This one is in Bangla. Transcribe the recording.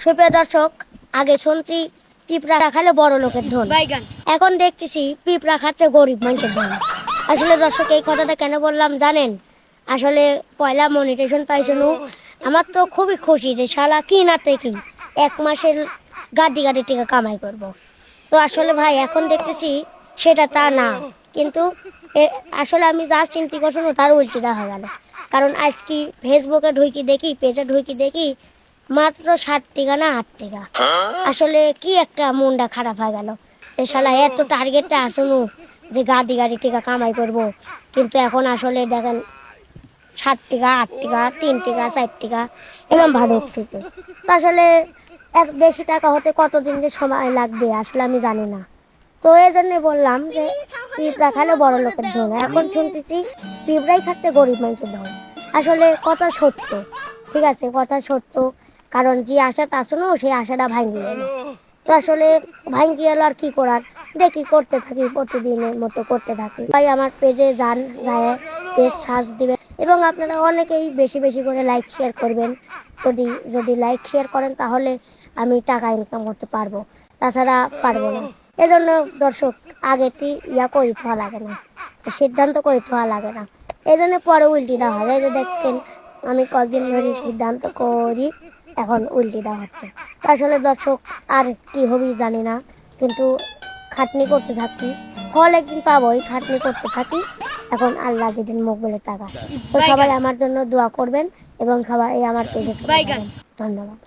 সুপ্রিয় দর্শক, আগে শুনছি পিঁপড়া খালে বড় লোকের ধন, এখন দেখতেছি পিঁপড়া খাচ্ছে গরিব মানুষের ধন। আসলে দর্শক, এই কথাটা কেন বললাম জানেন? আসলে পয়লা মনিটেশন পাইছে নু, আমার তো খুবই খুশি যে শালা কি না কি 1 মাসের গাদি গাদি টিকা কামাই করব। তো আসলে ভাই এখন দেখতেছি সেটা তা না, কিন্তু আসলে আমি যা চিন্তা করছিলাম তার উল্টিটা হয়ে গেল। কারণ আজকে ফেসবুকে ঢুকি দেখি, পেজে ঢুকি দেখি মাত্র 60 টাকা না 8 টাকা। আসলে কি একটা মনটা খারাপ হয়ে গেল যে শালা এত টার্গেটটা আসুন যে গাদি গাড়ি টিকা কামাই করব, কিন্তু এখন আসলে দেখেন 7 টাকা 8 টাকা 3 টাকা 4 টাকা এরকম ভাবে উঠতেছে। তো আসলে এত বেশি টাকা হতে কতদিন যে সময় লাগবে আসলে আমি জানি না। তো এই জন্য বললাম যে পিঁপড়া খালে বড় লোকের ধন, এখন শুনতেছি পিঁপড়াই খাচ্ছে গরিব মানুষের ধন। আসলে কথা সত্য, ঠিক আছে, কথা সত্য। কারণ যে আশাটা আসলো সেই আশাটা ভাঙিয়ে গেল। তো আসলে ভাঙিয়ে গেল, আর কি করার, দেখি করতে থাকি, প্রতিদিনের মতো করতে থাকি। ভাই আমার পেজে যান, যায় পেজ সার্চ দিবেন এবং আপনারা অনেকেই বেশি বেশি করে লাইক শেয়ার করবেন। যদি যদি লাইক শেয়ার করেন তাহলে আমি টাকা ইনকাম করতে পারবো, তাছাড়া পারবো না। এজন্য দর্শক, আগেটি করে থাকা লাগে না, সিদ্ধান্ত করে থাকা লাগে না। এই জন্য পরে উল্টিটা হয়। এই যে দেখছেন আমি কদিন ধরে সিদ্ধান্ত করি, এখন উল্টিটা হচ্ছে। আসলে দর্শক, আর কি হবে জানি না, কিন্তু খাটনি করতে থাকি, ফল একদিন পাবোই, খাটনি করতে থাকি। এখন আল্লাহ যেদিন মুখ বলে টাকা। তো সবাই আমার জন্য দোয়া করবেন এবং সবাই আমার পেজে ধন্যবাদ।